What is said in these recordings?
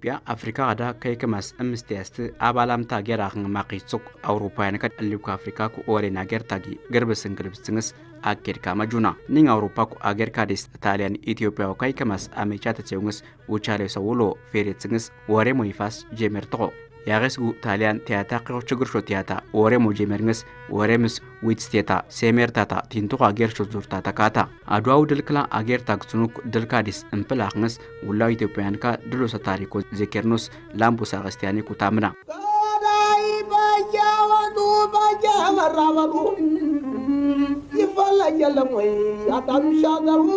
ኢትዮጵያ አፍሪካ አዳ ከይከማስ እምስቲያስት አባላም ታገር አኽን ማቂጹቅ አውሮፓውያን ከልብ ከአፍሪካ ኩ ወሬ ናገር ታጊ ገርበስን ግልብስንስ አገር ካማጁና ኒን አውሮፓ ኩ አገር ካዲስ ጣሊያን ኢትዮጵያ ከይከማስ አሜቻ ተቸውንስ ውቻሌ ሰውሎ ፌሬትስንስ ወሬ ሞይፋስ ጀመርቶ ያገስጉ ጣሊያን ቲያታቅሮ ችግርሾ ቲያታ ወሬ ሞጀመርንስ ወሬምስ ዊትስቴታ ሴሜርታታ ቲንቱ አገር ሹዙርታ ተካታ አድዋው ድልክላ አገር ታክሱኑክ ድልካዲስ እንፕላክንስ ውላው ኢትዮጵያን ካ ድሎሰ ታሪኮ ዚከርኖስ ላምቡሳ ክርስቲያኒ ኩታምና ዳይ ባያወጡ ባያመራበሩ ይፈለየለም ወይ አጣምሻገሩ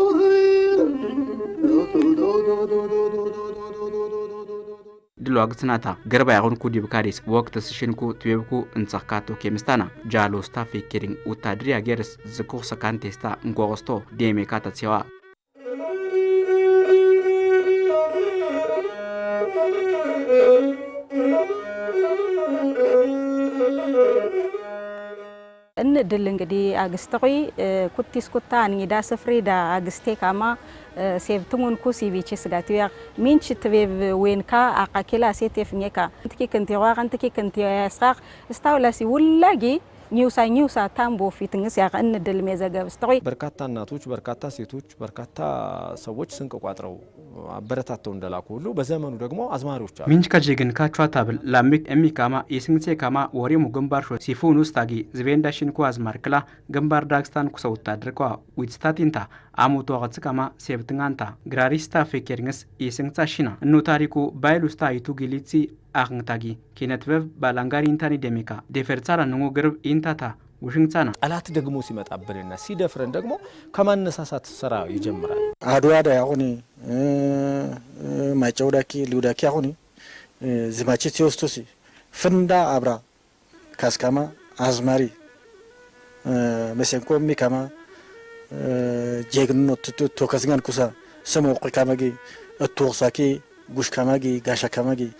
ድሏግስናታ ገርባ ያሁን ኩ ዲብካዲስ ወቅት ስሽንኩ ትቤብኩ እንጻካቶ ኬምስታና ጃሎ ስታፍ ኬሪንግ ወታድሪ አገርስ ዝኩ ሰካንቴስታ እንቆስቶ ዴሜካታ ሲዋ ان دل እንግዲህ አግስተቆይ ኩቲስ ኩታ አንይዳ ስፍሪዳ አግስቴ ካማ سيبتمون كوسي بيتش سجاتويا مينش تبيب وينكا أقاكلا سيتفنيكا أنتكي كنتي واق أنتكي كنتي يساق استولاسي ولاجي نيوسا تامبو في تنسيا أن الدل ميزاجا بستوي بركاتا ناتوش بركاتا سيتوش بركاتا سوتش سنك قاترو برتاتون دلاكولو بزمانو دغمو ازماروش مينش كاجيغن كاتشوا تابل لاميك امي كاما يسنسي كاما وري مو گمبار شو سيفونوس تاغي زبينداشين كو ازماركلا گمبار داغستان كو سوتا دركوا ويتستاتينتا አሙቶ አጽካማ ሴብትንጋንታ ግራሪስታ ፈከርንስ ይስንጻሽና እኑ ታሪኩ ባይሉስታ ይቱ ግሊጺ አኽንታጊ ኪነትበብ ባላንጋሪ ኢንታኒ ደሜካ ደፈርጻራ ነው ግርብ ኢንታታ ውሽንጻና አላት ደግሞ ሲመጣብንና ሲደፍረን ደግሞ ከማነሳሳት ስራ ይጀምራል አድዋዳ ያሁን ማጨውዳኪ ሉዳኪ ያሁን ዝማቺ ሲወስቶሲ ፍንዳ አብራ ካስካማ አዝማሪ መሰንኮ ሚካማ جيغنو توكاسغان كوسا سمو قيكاماغي التوساكي غوش كاماغي غاشا كاماغي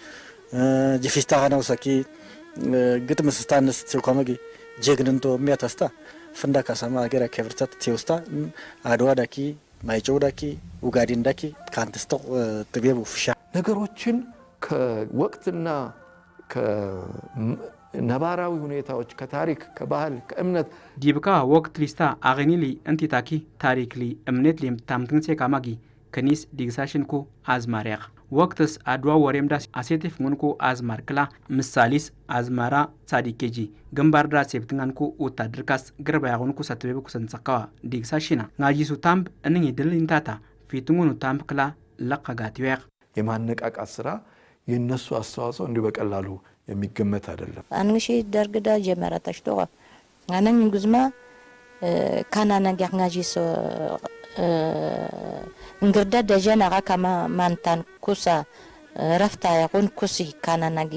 جفيستاغانو ساكي غتم ستانس تيوكاماغي جيغننتو مياتاستا فنداكا سما اغيرا كبرتات تيوستا ادوا داكي ማይጨው ዳኪ ኡጋዲን ዳኪ ካንተስተው ጥቤቡ ፍሻ ነገሮችን ከወቅትና ነባራዊ ሁኔታዎች ከታሪክ ከባህል ከእምነት ዲብካ ወቅት ሊስታ አገኒሊ እንቲታኪ ታሪክሊ እምነት ሊም ታምትንሴ ካማጊ ከኒስ ዲግሳሽንኩ አዝማሪያ ወቅትስ አድዋ ወሬምዳስ አሴቴፍ ሙንኩ አዝማርክላ ምሳሊስ አዝማራ ሳዲኬጂ ግንባርዳ ሴብትንጋንኩ ወታድርካስ ግርባ ያሁንኩ ሰትቤብኩ ሰንጸካዋ ዲግሳሽና ናጂሱ ታምብ እንኝ ድል ኢንታታ ፊትሙኑ ታምብ ክላ ለቀጋቲያ የማነቃቃት ስራ የነሱ አስተዋጽኦ እንዲህ በቀላሉ የሚገመት አይደለም አንሺ ደርግዳ ጀመራታሽ ዶጋ አነኝ ጉዝማ ካናና ጋኛጂስ እንግርዳ ደጀና ካማ ማንታን ኩሳ ረፍታ ያቁን ኩሲ ካናናጊ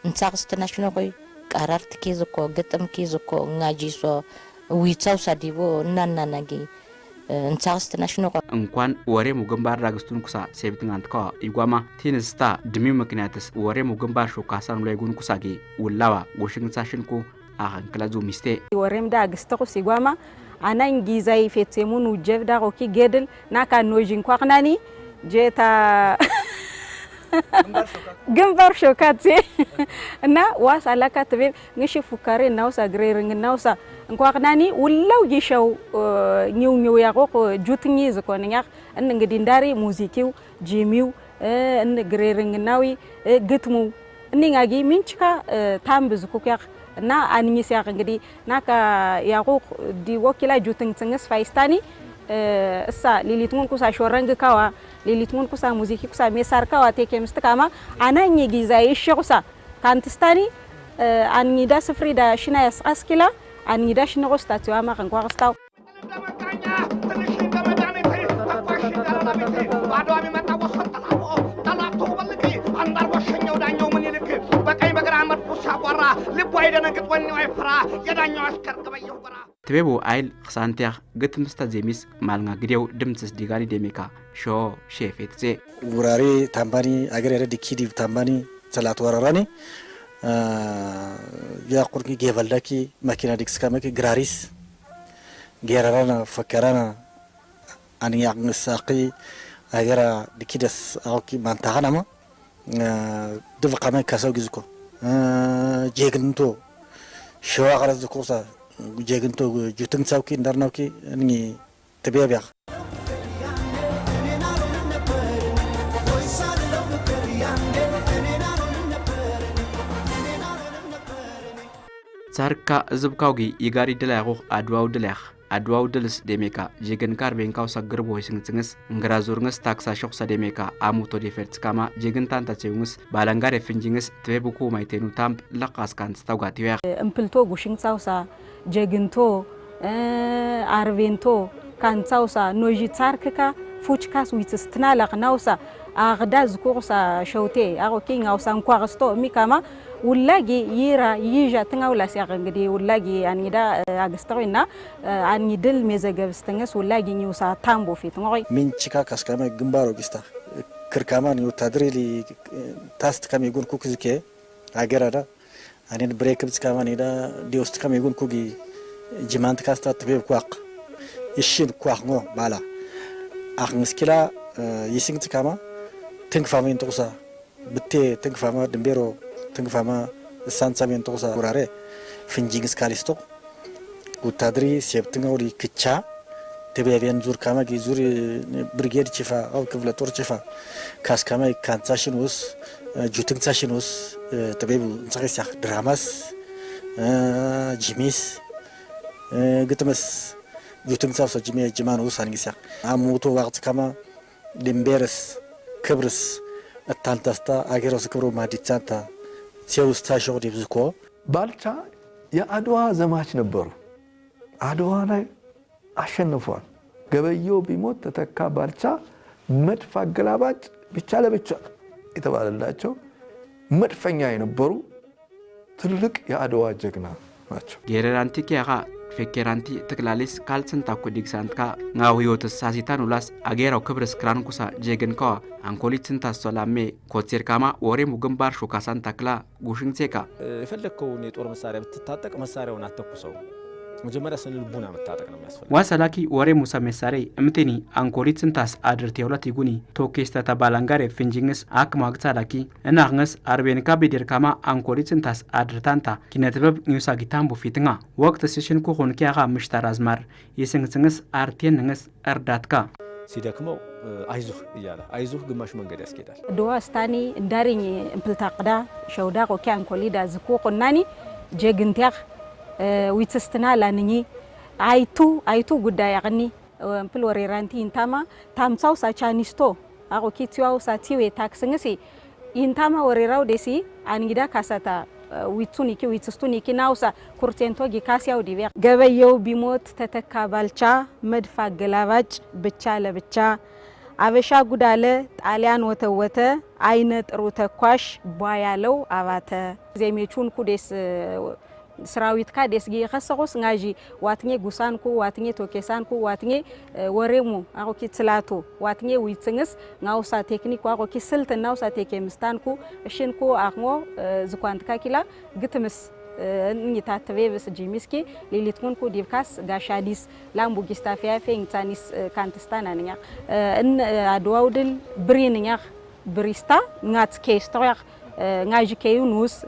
እንሳክስተናሽ ነው ቆይ ቀራርት ኪዝኮ ግጥም ኪዝኮ ngaጂሶ ዊጻው ሳዲቦ እናናናጊ እንሳክስተናሽ ነው እንኳን ወሬ ሙግንባር ዳግስቱን ኩሳ ሴብትንጋንት ካ ይጓማ ቲንስታ ድሚው ምክንያትስ ወሬ ሙግንባር ሾ ካሳኑ ላይ ጉን ኩሳጊ ውላዋ ጎሽንሳሽንኩ አኸን ክላዙ ሚስቴ ወሬም ዳግስተቁ ሲጓማ አናን ጊዛይ ፌትሴሙን ወጀብዳ ኦኪ ገድል ናካ ኖጂን ኳቅናኒ ጄታ ግንባር ሾካት እና ዋስ አላካት ቤ ንሽ ፉካሬ ናውሳ ግሬሪንግ ናውሳ እንኳቅናኒ ውላው ይሸው ኒው ያቆ ጁትኝ ዝኮንኛ እንግዲህ እንዳሪ ሙዚኪው ጂሚው እን ግሬሪንግ ናዊ ግትሙ እንኛጊ ሚንችካ ታምብ ዝኩያ እና አንሚስ ያቅ እንግዲህ ናካ ያቆ ዲ ወኪላ ጁትኝ ጽንስ ፋይስታኒ እሳ ሊሊቱን ኩሳ ሾረንግ ካዋ ሊሊቱን ኩሳ ሙዚኪ ኩሳ ሜሳር ካዋ ቴኬምስት ካማ አናኝ ጊዛ ይሽቁሳ ካንትስታኒ አንኒዳ ስፍሪዳ ሽና ያስአስኪላ አንኒዳ ሽነቆስታቸው አማቀን ቋቅስታው تبيبو عيل خسانتيا قتم استزيميس مالنا قديو دمتس ديغاني ديميكا شو شيفيت زي وراري تامباني اگر ديكيدي تامباني صلات وراراني يا قرقي جيفالداكي ماكينا ديكس كامكي غراريس غيرانا فكرانا اني يغنساقي اگر ديكيدس اوكي مانتاغنما دفقامي كاسو جزكو جيغنتو شوا غرز كوسا جيغنتو جوتن تساوكي ندرناوكي ني تبيابيا ساركا زبكاوغي يغاري دلاغو ادواو دلاغ ادواو دلس ديميكا جيغن كاربين كاوسا غربو هيسنغس انغرازورنس تاكسا شوكسا ديميكا اموتو ديفرتس كاما جيغن تانتا تشيونس بالانغار فينجينس تبيبوكو مايتينو تامب لاقاس كان ستاوغاتيو امبلتو غوشينغساوسا جيغنتو ارفينتو كانتاوسا نوجي تارككا فوچكاس ويتستنا لاقناوسا اغدا زكورسا شوتي اغو كينغاوسا انكواغستو ميكاما ولاجي يرا يجا تناولا سيغنغدي ولاجي يعني دا اغستوينا اني دل ميزغبستنس ولاجي نيوسا تامبو فيت نوي من تشيكا كاسكاما غمبارو غستا كركاما نيو تادريلي تاست كام يقول كوكزكي اغرادا اني بريكبس كاما نيدا ديوست كام يقول كوغي جيمانت كاستا تبي كواق يشين كواق نو بالا اخ مسكلا يسينت كاما تنك فامين توسا بتي تنك فاما دمبيرو تنفهمها السانسامين توسا وراري فنجينس كاليستو وتدري سيبتنا ولي كتشا تبي بيان زور كاما كي زور بريغيد شفا او كفلاتور شفا كاس كاما كانتاشينوس جوتنتاشينوس تبي نسخيس دراماس جيميس قتمس جوتنتاشا جيمي جمانوس انغيسا اموتو وقت كاما دمبيرس كبرس التانتاستا اغيروس كبرو ماديتسانتا ሲውስታሽው ዲብዝኮ ባልቻ የአድዋ ዘማች ነበሩ አድዋ ላይ አሸንፏል ገበየው ቢሞት ተተካ ባልቻ መድፍ አገላባጭ ብቻ ለብቻ የተባለላቸው መድፈኛ የነበሩ ትልቅ የአድዋ ጀግና ናቸው ጌራንቲ ኪያጋ فكرانتي تكلاليس كالسن تاكو ديكسانتكا ناويوت ساسيتان ولاس اغيراو كبرس كرانكوسا جيغن كوا انكوليتسن تاسولامي كوتير كاما وري مغمبار شوكاسان تاكلا غوشنتيكا يفلكو نيطور مساريا بتتاتق مسارياون اتكوسو مجمرا سن البونا متاتق ነው የሚያስፈልግ ዋሳላኪ ወሬ ሙሳ መሳሬ እምቴኒ አንኮሊትስን ታስ አድርቴውላት ይጉኒ ቶኬስታ ታባላንጋር ፍንጂንግስ አክማግታላኪ እናግንስ አርቤንካ ቢደርካማ አንኮሊትስን ታስ አድርታንታ ኪነትበብ ኒውሳ ጊታምቡ ፊትንጋ ወቅት ሲሽን ኮሆን ኪያጋ ምሽታራዝማር የስንግስንግስ አርቴንንግስ እርዳትካ ሲደክመው አይዞህ ይያላ አይዞህ ግማሽ መንገድ ያስኬዳል ዶዋስታኒ እንዳሪኝ እምፕልታቅዳ ሸውዳ ቆኪ አንኮሊዳ ዝኩ ቆናኒ ጀግንቲያ ويتستنا لانني ايتو ጉዳይ ያቅኒ ፕሎሬራንቲ ኢንታማ ታምሳው ሳቻኒስቶ አቆ ኪቲዋው ሳቲዌ ታክስንሲ ኢንታማ ወሬራው ደሲ አንጊዳ ካሳታ ዊቱኒኪ ዊትስቱኒኪ ናውሳ ኩርቴንቶ ጊካሲያው ዲቪያ ገበየው ቢሞት ተተካ ባልቻ መድፋ ገላባጭ ብቻ ለብቻ አበሻ ጉዳለ ጣሊያን ወተወተ አይነ ጥሩ ተኳሽ ቧያለው አባተ ዜሜቹን ኩዴስ سراويت كا دسغي خسقوس ناجي واتني غوسانكو واتني توكيسانكو واتني وريمو اكو كيتلاتو واتني ويتسنس ناوسا تكنيك اكو كيسلت ناوسا تكيمستانكو اشينكو اخمو زكوانت كاكيلا غتمس ني تاتبيبس جيميسكي ليليتكونكو ديفكاس غاشاديس لامبو غيستافيا فينتانيس كانتستانا نيا ان ادواودل برينيا بريستا نات كيستويا ناجي كيونوس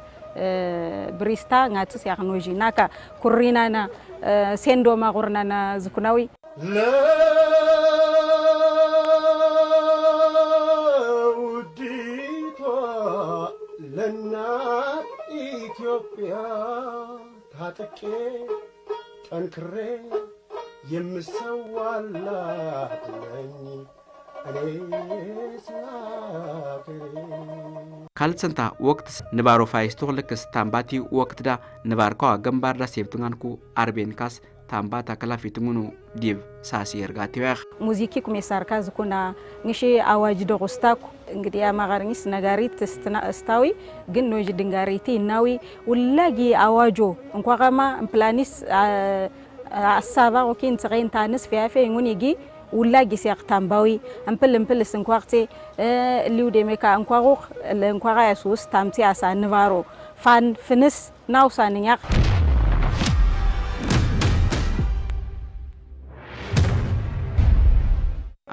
بريستا ناتس يا خنوجي ناكا كورينانا سيندو ما غورنانا زكناوي لا وديتو لنا إثيوبيا تاتكي تنكري يمسوالات لني ካልሰንታ ወቅት ንባሮ ፋይስቶ ለክስ ታምባቲ ወቅት ዳ ንባርኳ ገምባርዳ ሴብቱንጋንኩ አርቤንካስ ታምባታ ከላፊቱኑ ዲቭ ሳሲ እርጋቲያህ ሙዚኪ ኩሜሳርካ ዝኩና ንሺ አዋጅ ደቆስታኩ እንግዲህ አማጋርኒስ ነጋሪት ስታዊ ግን ኖጅ ድንጋሪቲ ናዊ ወላጊ አዋጆ እንኳጋማ ፕላኒስ አሳባ ኦኬን ትሬንታንስ ፊያፌ እንጉኒጊ ولاجي سياق تامباوي امبل سنكوارتي اللي وديميكا انكواروخ الانكوارا يسوس تامتي اسا نفارو فان فنس ناوسا نياق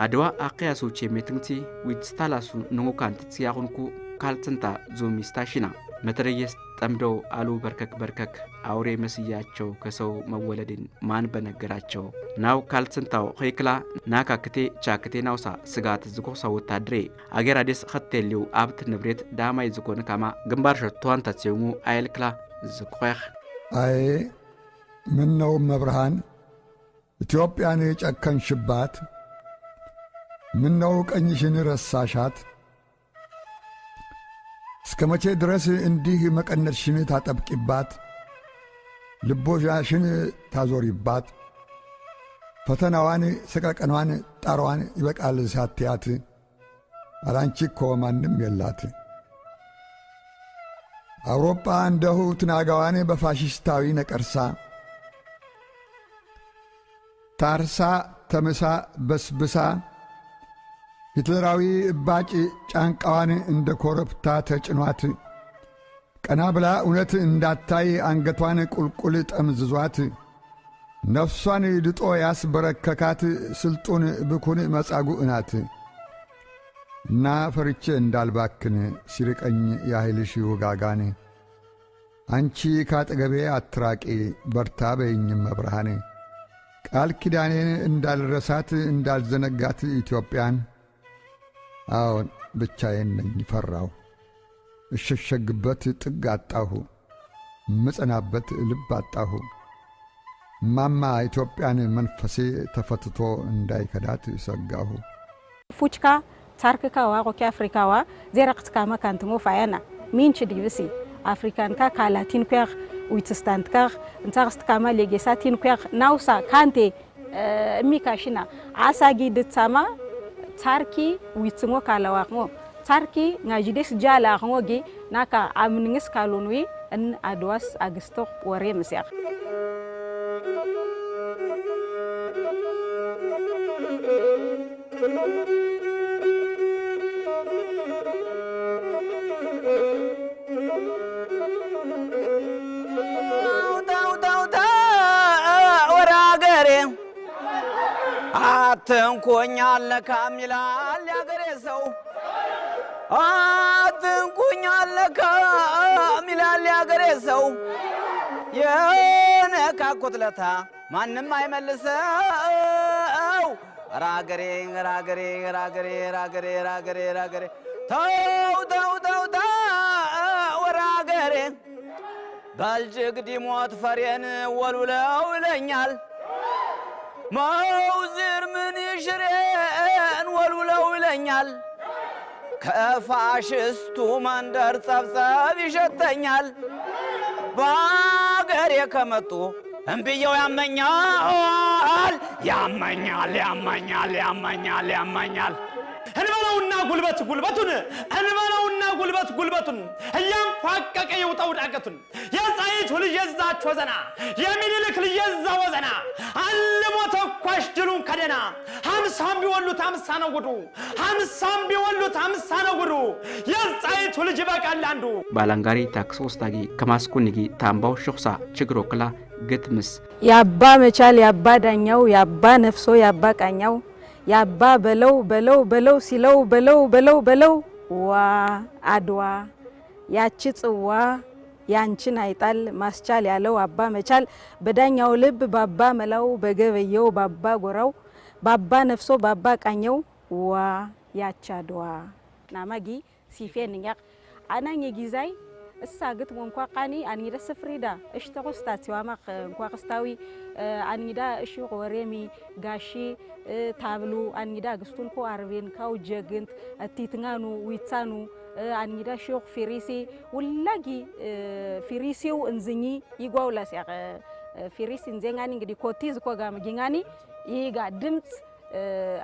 adwa aqyasu chemetngti witstalasu nungukanti tsiyagunku ካልትንታ ዙሚስታሽና መትረየስ ጠምደው አሉ በርከክ በርከክ አውሬ መስያቸው ከሰው መወለድን ማን በነገራቸው ናው ካልትንታው ኸይክላ ናካክቴ ቻክቴ ናውሳ ስጋት ዝቆ ሰው ወታድሬ አገር አዲስ ኸቴሊው አብት ንብሬት ዳማይ ዝቆነ ካማ ግንባር ሸቷን ተጽሙ አይልክላ ዝቆህ አይ ምን ነው መብርሃን ኢትዮጵያን የጨከንሽባት ምን ነው ቀኝሽን ረሳሻት እስከ መቼ ድረስ እንዲህ መቀነትሽን ታጠብቂባት ልቦሻሽን ታዞሪባት ፈተናዋን ሰቀቀኗን ጣሯን ይበቃል ሳትያት አላንቺ እኮ ማንም የላት አውሮፓ እንደሁ ትናጋዋን በፋሽስታዊ ነቀርሳ ታርሳ ተመሳ በስብሳ ሂትለራዊ እባጭ ጫንቃዋን እንደ ኮረብታ ተጭኗት ቀና ብላ እውነት እንዳታይ አንገቷን ቁልቁል ጠምዝዟት ነፍሷን ድጦ ያስበረከካት ስልጡን ብኩን መጻጉዕ ናት እና ፈርቼ እንዳልባክን ሲርቀኝ ያህልሽ ውጋጋን አንቺ ካጠገቤ አትራቂ በርታ በይኝም መብርሃን ቃል ኪዳኔን እንዳልረሳት እንዳልዘነጋት ኢትዮጵያን አዎን ብቻዬን ነኝ ፈራሁ እሸሸግበት ጥግ አጣሁ ምጽናበት ልብ አጣሁ ማማ ኢትዮጵያን መንፈሴ ተፈትቶ እንዳይከዳት ሰጋሁ ፉችካ ታርክካ ዋቆኪ አፍሪካዋ ዘራቅትካ መካንትሞ ፋያና ሚንች ዲብሲ አፍሪካንካ ካላቲን ኩያኽ ዊትስታንትካ እንታክስትካ ማሌጌሳቲን ኩያኽ ናውሳ ካንቴ ሚካሽና አሳጊ ድትሳማ ታርኪ ዊትሞ ካላዋቅሞ ታርኪ ngajides jala ngogi naka amningis kalunwi en adwas agistok wore mesyak አትንኩኛል ካሚላል ያገሬ ሰው አትንኩኛል ካሚላል ያገሬ ሰው የነካኩት ለታ ማንም አይመልሰው ራገሬ ራገሬ ራገሬ ራገሬ ራገሬ ራገሬ ተው ተው ተው ተው ራገሬ ባልጅግ ዲሞት ፈሬን ወሉለው ይለኛል መውዝር ምን ይሽሬን ወሉለው ይለኛል ከፋሽስቱ መንደር ጸብጸብ ይሸተኛል ባገሬ ከመጡ እምብየው ያመኛል ያመኛል ያመኛል ያመኛል ያመኛል እንበለውና ጉልበት ጉልበቱን እንበለውና ጉልበት ጉልበቱን እያንፏቀቀ ይውጣው ዳገቱን የጻይቱ ልጅ የዛች ወዘና የሚኒልክ ልጅ የዛ ወዘና አልሞ ተኳሽ ድሉን ከደና 50 ቢወሉት 50 ነው ጉዱ 50 ቢወሉት 50 ነው ጉዱ የጻይቱ ልጅ በቃል አንዱ ባላንጋሪ ታክስ ወስታጊ ከማስኩንጊ ታምባው ሹክሳ ችግሮክላ ግትምስ ያባ መቻል ያባ ዳኛው ያባ ነፍሶ ያባ ቃኛው ያባ በለው በለው በለው ሲለው በለው በለው በለው ዋ አድዋ ያቺ ጽዋ ያንቺን አይጣል ማስቻል ያለው አባ መቻል በዳኛው ልብ ባባ መላው በገበየው ባባ ጎራው ባባ ነፍሶ ባባ ቃኘው ዋ ያቺ አድዋ ናማጊ ሲፌንኛ አናኝ ጊዛይ እሳግት ወንኳ ቃኒ አንይዳ ስፍሪዳ እሽተቆስታት ሲዋማቅ እንኳ ቅስታዊ አንይዳ እሺ ቆሬሚ ጋሺ ታብሉ አንይዳ ግስቱን ኮ አርቤን ካው ጀግንት አቲትናኑ ዊታኑ አንይዳ ሾክ ፊሪሲ ወላጊ ፊሪሲው እንዝኒ ይጓውላስ ያ ፊሪሲ እንዘኛኒ እንግዲህ ኮቲዝ ኮ ጋም ጊኛኒ ይጋ ድምጽ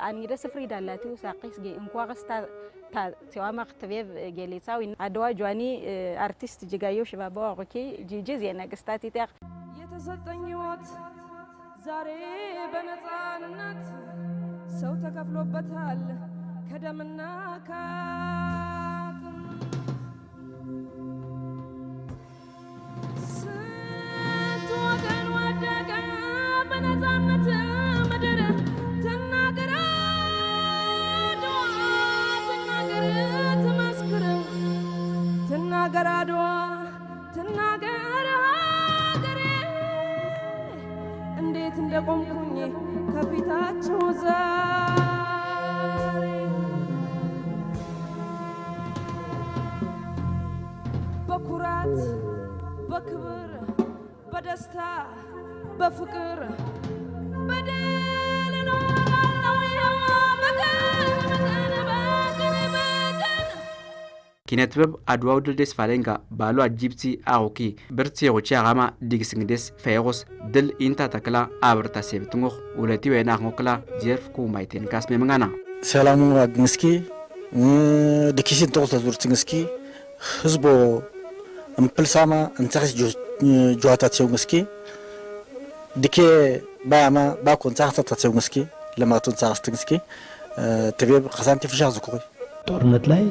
አንይዳ ስፍሪዳ ላቲው ሳቂስ ጌ እንኳ ቅስታ ተዋማቅ ተበብ ጌሌታው አድዋ ጇኒ አርቲስት ጅጋዮ ሽባባው አቆኪ ጂጂዝ የነገስታት ይጣ የተሰጠኝ ህይወት ዛሬ በነፃነት ሰው ተከፍሎበታል ከደምና ከአጥንት ስንት ወገን ወደቀ በነፃነት ምድር ትናገር ትመስክር ከፊታችሁ ዛሬ በኩራት በክብር በደስታ በፍቅር በደል እኖራለሁ ኪነ ጥበብ አድዋው ድልደስ ፋሌንጋ ባሉ አጂብቲ አውቂ ብርት የሮቺ አጋማ ዲግስንግደስ ፈይሮስ ድል ኢንታ ተክላ አብርታ ሴብትንጎ ወለቲ ወይና ሆክላ ጀርፍ ኩማይቴን ካስ መምጋና ሰላሙ አግንስኪ ድኪሲን ተቆስ ዙርትንስኪ ህዝቦ እምፕልሳማ እንታስ ጆዋታት ሲውንስኪ ድኬ ባያማ ባኮን ታህታት ሲውንስኪ ለማቱን ታስተንስኪ ተቤብ ከሳንቲ ፍሻ ዝኩይ ጦርነት ላይ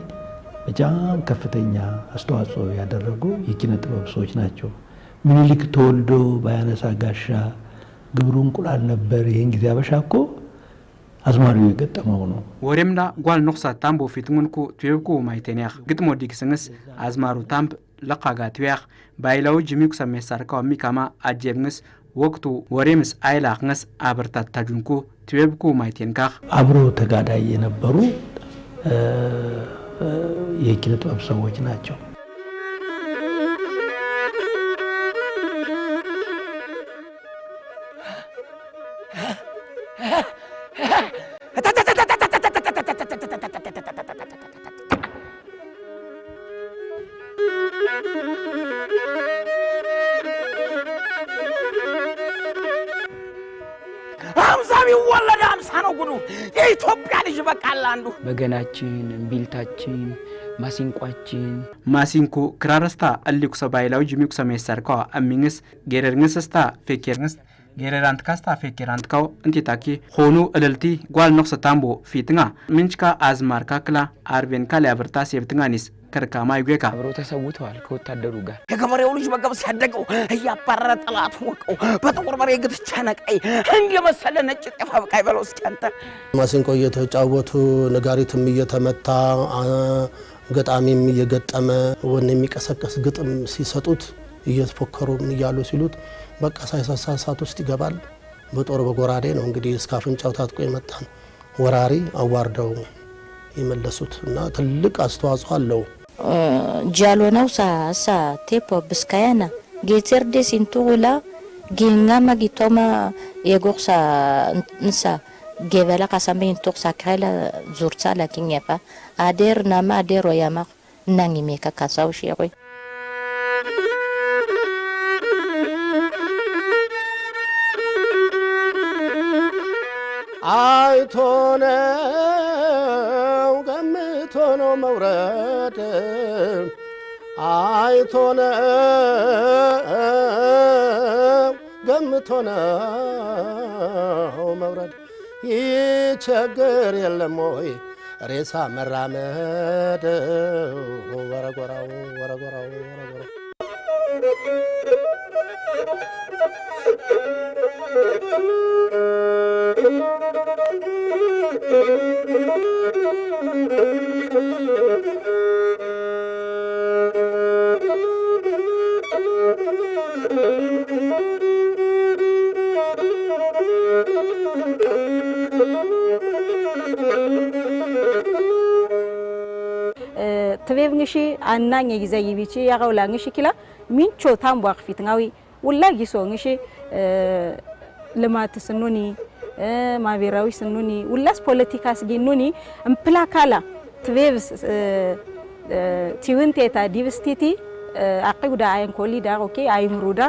በጣም ከፍተኛ አስተዋጽኦ ያደረጉ የኪነ ጥበብ ሰዎች ናቸው። ምኒልክ ተወልዶ ባያነሳ ጋሻ ግብሩ እንቁላል ነበር። ይሄን ጊዜ አበሻኮ አዝማሪው የገጠመው ነው። ወሬምና ጓል ንክሳ ታምቦ ፊትሙንኩ ትዩብኩ ማይቴኒያህ ግጥሞ ዲክስንስ አዝማሩ ታምብ ለቃጋትያህ ባይላው ጅሚኩ ሰሜሳርከው አሚካማ አጀብንስ ወቅቱ ወሬምስ አይላክንስ አበርታት ታጁንኩ ትዩብኩ ማይቴንካህ አብሮ ተጋዳይ የነበሩ የኪነ ጥበብ ሰዎች ናቸው። ወለደ 50 ነው ጉዱ የኢትዮጵያ ልጅ በቃል አንዱ በገናችን እምቢልታችን ማሲንቋችን ማሲንኩ ክራረስታ አልኩ ሰባይላው ጅሚኩ ሰሜሳርከ አሚንስ ጌረርንስስታ ፌኬርንስ ጌረራንት ካስታ ፌኬራንትካው እንቲታኪ ሆኑ እልልቲ ጓል ንክስ ታምቦ ፊትንጋ ምንጭካ አዝማርካ ክላ አርቬን ካለ አብርታ ሴብትንጋኒስ ከርካማ ይገካ አብሮ ተሰውተዋል ከወታደሩ ጋር የገበሬው ልጅ በገብስ ያደገው እያባረረ ጠላት ወቀው በጥቁር በሬ ግትቻ ነቀይ እንደ መሰለ ነጭ ጤፍ አብቃይ በለው እስኪ አንተ ማሲንቆ እየተጫወቱ ነጋሪትም እየተመታ ገጣሚም እየገጠመ ወን የሚቀሰቀስ ግጥም ሲሰጡት እየተፎከሩም እያሉ ሲሉት በቃ ሳይሳሳት ውስጥ ይገባል። በጦር በጎራዴ ነው እንግዲህ እስከ አፍንጫው ታጥቆ የመጣን ወራሪ አዋርደው ይመለሱት እና ትልቅ አስተዋጽኦ አለው። ጃሎናው ሳ ቴፖ ብስካያና ጌተር ደሲንቱላ ጌንጋ ማጊቶማ የጎርሳ እንሳ ገበላ ካሳምበን ቶክሳ ካላ ዙርሳ ላኪኛፋ አዴር ናማ አዴር ወያማ እናኝ ሜካ ካሳው ሺቆይ አይቶነው ገምቶ ነው መውረድ አይቶነው ገምቶ ነው መውረድ ይቸግር የለም ወይ ሬሳ መራመድ ወረጎራው ወረጎራው ወረጎራው ትቤብንሺ አናኝ ይዘይ ቢቺ ያጋውላንሺ ኪላ ሚንቾ ታምቧ ፊትናዊ ወላ ይሶንሺ ልማት ስኑኒ ማህበራዊ ስኑኒ ወላስ ፖለቲካስ ጊኑኒ እምፕላካላ ትቤብስ ቲውንቴታ ዲቨስቲቲ አቂውዳ አይን ኮሊዳ ኦኬ አይምሩዳ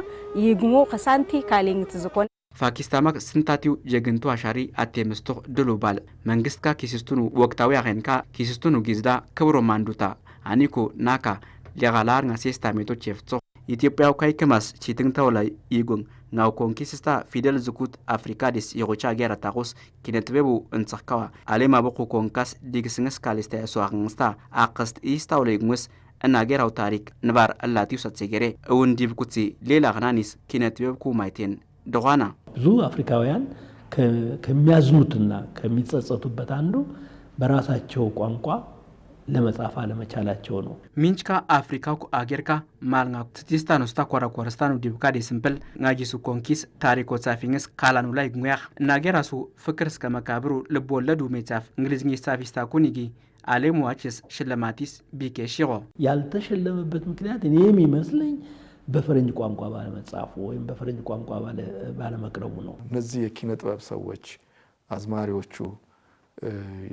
ይግሞ ከሳንቲ ካሊንት ዝኮን ፓኪስታን ስንታቲው ጀግንቱ አሻሪ አቴምስቶ ድሉባል መንግስት ካ ኪስቱኑ ወቅታዊ አገንካ ኪስቱኑ ጊዝዳ ክብሮ ማንዱታ አኒኮ ናካ ለጋላር ናሴስታሜቶች የፍጾ ኢትዮጵያው ካይከማስ ቺትንታው ላይ ይጉን ናው ኮንኪስታ ፊደል ዝኩት አፍሪካ ዲስ የሮቻ ገራ ታቆስ ኪነትበቡ እንጽካዋ አሌማ በቆ ኮንካስ ዲግስንስ ካሊስታ ያሷንስታ አቀስት ኢስታው ላይ ጉስ እና ገራው ታሪክ ንባር አላቲው ሰትሰገሬ እውን ዲብኩቲ ሌላ ገናኒስ ኪነትበብኩ ማይቴን ደዋና ብዙ አፍሪካውያን ከሚያዝኑትና ከሚጸጸቱበት አንዱ በራሳቸው ቋንቋ ለመጻፍ አለመቻላቸው ነው። ሚንችካ አፍሪካው አገርካ ማልንጋ ትቲስታን ውስጥ ኮራኮረስታን ዲብካ ዲስምፕል ናጂሱ ኮንኪስ ታሪኮ ጻፊንስ ካላኑ ላይ ጉያህ ናገራሱ ፍቅር እስከ መቃብሩ ልቦለዱ መጻፍ እንግሊዝኛ ጻፊስታ ኩኒጊ ዓለም ዋችስ ሽለማቲስ ቢኬሽሮ ያልተሸለመበት ምክንያት እኔ የሚመስለኝ በፈረንጅ ቋንቋ ባለመጻፉ ወይም በፈረንጅ ቋንቋ ባለመቅረቡ ነው። እነዚህ የኪነ ጥበብ ሰዎች አዝማሪዎቹ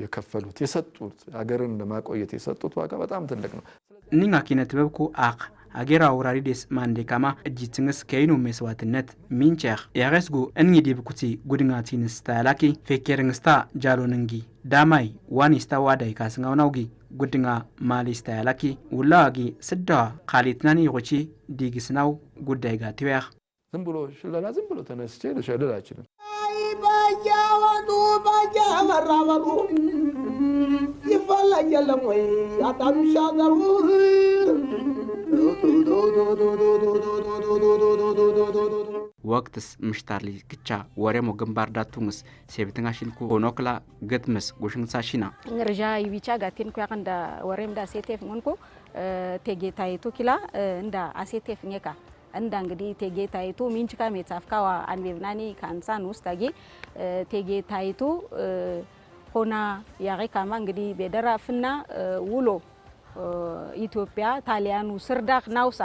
የከፈሉት የሰጡት ሀገርን ለማቆየት የሰጡት ዋጋ በጣም ትልቅ ነው። ንኛ ኪነ ጥበብኩ አገራ አውራሪዴስ ማንዴካማ እጅትንስ ከይኑ መስዋዕትነት ሚንቸህ ያረስጉ እንይዲብኩቲ ጉድናቲንስ ታላኪ ፈከርንስታ ጃሎንንጊ ዳማይ ዋኒስታ ዋዳይ ካስንጋውናውጊ ጉድና ማሊስታ ያላኪ ውላጊ ስዳ ኻሊትናኒ ይቆቺ ዲግስናው ጉዳይ ጋቲያህ ዝም ብሎ ሽለላ ዝም ብሎ ተነስቼ ለሸለላችን ባያወጡ ባያመራበሩ ይፈለግ የለም ወይ አጣምሻገሩ ወቅትስ ምሽታርሊ ግቻ ወሬሞ ግንባር ዳቱንስ ሴብትንጋ ሽልኩ ሆኖክላ ገትመስ ጎሽንሳሽና እንርጃ ይቢቻ ጋቲን ኩያ እንዳ ወሬም ዳ ሴቴፍ ሙንኩ ቴጌታይቱ ኪላ እንዳ አሴቴፍ ኘካ እንዳ እንግዲህ ቴጌታይቱ ሚንችካ ሜጻፍካዋ አንቤብናኒ ካንሳን ውስታጊ ቴጌታይቱ ሆና ያሬ ካማ እንግዲህ በደራፍና ውሎ ኢትዮጵያ ታሊያኑ ስርዳክ ናውሳ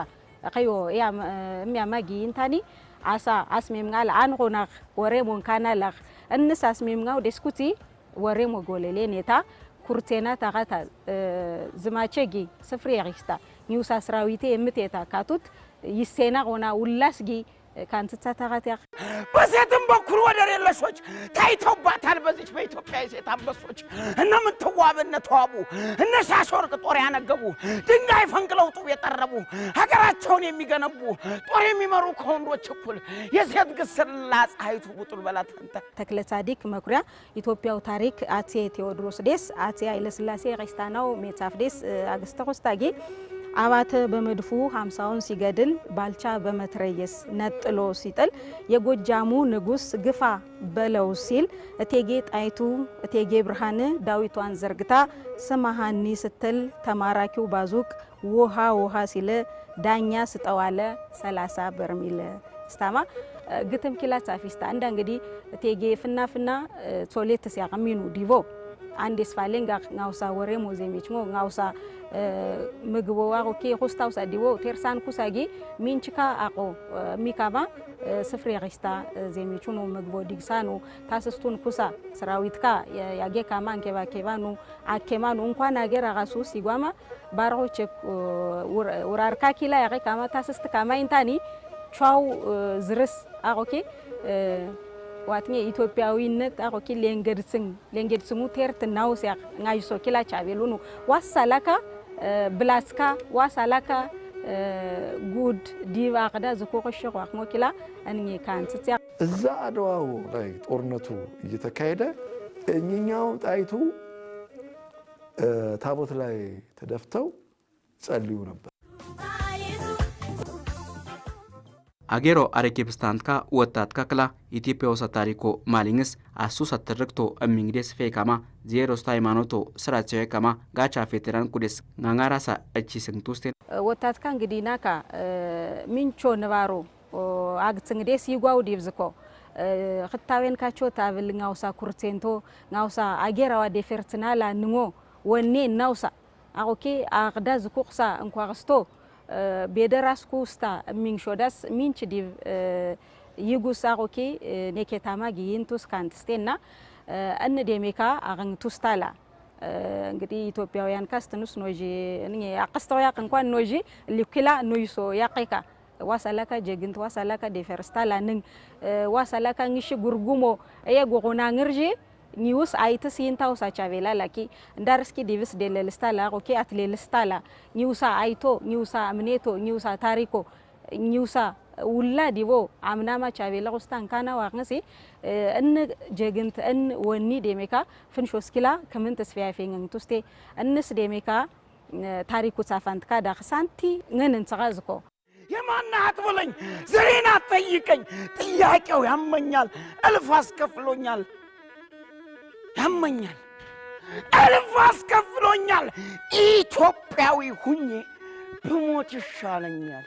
አከዮ የሚያማጊ እንታኒ አሳ አስሜምጋል አንቆናክ ወሬሞን ካናላክ እንስ አስሜምጋው ደስኩቲ ወሬሞ ጎለሌ ኔታ ኩርቴና ታጋታ ዝማቸጊ ስፍሪ ያሪስታ ኒውሳ ስራዊቴ የምትታ ካቱት ይሴና ሆና ውላስጊ ካንትታ ታጋታ በሴትም በኩል ወደር የለሾች ታይተውባታል በዚች በኢትዮጵያ የሴት አንበሶች እነምን ተዋብነት ተዋቡ እነ ሻሾርቅ ጦር ያነገቡ ድንጋይ ፈንቅለው ጡብ የጠረቡ ሀገራቸውን የሚገነቡ ጦር የሚመሩ ከወንዶች እኩል የሴት ግስላ ፀሐይቱ ቡጡል በላተንተ ተክለ ጻዲቅ መኩሪያ ኢትዮጵያው ታሪክ አጼ ቴዎድሮስ ዴስ አጼ ኃይለ ሥላሴ ሬስታናው ሜጻፍ ዴስ አገስተቆስታጊ አባተ በመድፉ 50ውን ሲገድል ባልቻ በመትረየስ ነጥሎ ሲጥል የጎጃሙ ንጉስ ግፋ በለው ሲል እቴጌ ጣይቱ እቴጌ ብርሃን ዳዊቷን ዘርግታ ሰማሃኒ ስትል ተማራኪው ባዙቅ ውሃ ሲለ ዳኛ ስጠዋለ 30 በርሚል ስታማ ግጥም ኪላ ጻፊስታ እንዳ እንግዲህ እቴጌ ፍናፍና ሶሌት ሲያቀሚኑ ዲቮ አንድ ስፋሌንጋ ናውሳ ወሬ ሞዜሚች ሞ ናውሳ ምግቦዋ ኦኬ ሆስታው ሳዲዎ ቴርሳን ኩሳጊ ሚንችካ አቆ ሚካማ ስፍሪ ሪስታ ዜሚቹ ነው ምግቦ ዲግሳኑ ታስስቱን ኩሳ ሰራዊትካ ያጌ ካማ አንከባከባኑ አከማኑ እንኳን አገር አራሱ ሲጓማ ባሮች ወራርካ ኪላ ያጌ ካማ ታስስት ካማ ኢንታኒ ቻው ዝርስ አቆኬ ዋትኛ ኢትዮጵያዊነት አቆኪ ሌንገድስሙ ቴርት ናውሲያ ngaይሶ ኪላ ቻቤሉኑ ዋሳላካ ብላስካ ዋሳላካ ጉድ ዲባ ቀዳ ዝኮቆሽ ቋቅሞ ኪላ እንኝ ካንጽያ እዛ አድዋው ላይ ጦርነቱ እየተካሄደ እኛው ጣይቱ ታቦት ላይ ተደፍተው ጸልዩ ነበር። አገሮ አረኬብስታንትካ ወጣትካ ክላ ኢትዮጵያ ወሳ ታሪኮ ማሊንግስ አሱስ አተረክቶ አሚንግዴስ ፌካማ ዜሮስታ ሃይማኖቶ ስራቸው ከማ ጋቻ ፌተራን ኩዴስ ጋንጋራሳ እቺ ስንቱስቴ ወጣትካ እንግዲህ ናካ ሚንቾ ነባሮ አግጽንግዴስ ይጓው ዲብዝኮ خطاوين كاتشو تابل ناوسا كورتينتو ناوسا أجيرا وديفرتنا لا نمو وني ناوسا أوكي أقداز كوكسا انكواغستو بيدراسكو ستا مين شوداس مين تشدي يجوسا أوكي نكتاما جينتوس كانتستينا أن ديميكا أغن توستالا እንግዲህ ኢትዮጵያውያን ካስተኑስ ኖጂ እኔ አቀስተው ያቀንኳን ኖጂ ሊኩላ ኖይሶ ያቀካ ዋሳላካ ጀግንት ዋሳላካ ዴፈርስታላ ነን ዋሳላካ ንሽ ጉርጉሞ የጎጎና ንርጂ ኒውስ አይተስ ይንታው ሳቻቬላ ላኪ እንዳርስኪ ዲቪስ ዴለልስታላ ኦኬ አትሌልስታላ ኒውሳ አይቶ ኒውሳ አምኔቶ ኒውሳ ታሪኮ ኒውሳ ውላ ዲቦ አምናማ ቻቬላ ቆስታን ካና ዋቅነሲ እን ጀግንት እን ወኒ ዴሜካ ፍንሾስኪላ ከምን ተስፋያ ፌንግንቱስቴ እንስ ዴሜካ ታሪኩ ሳፋንትካ ዳክሳንቲ ነን እንጸጋዝኮ የማናት ብለኝ ዘሬና ጠይቀኝ ጥያቄው ያመኛል እልፍ አስከፍሎኛል ያመኛል እልፍ አስከፍሎኛል። ኢትዮጵያዊ ሁኜ ብሞት ይሻለኛል።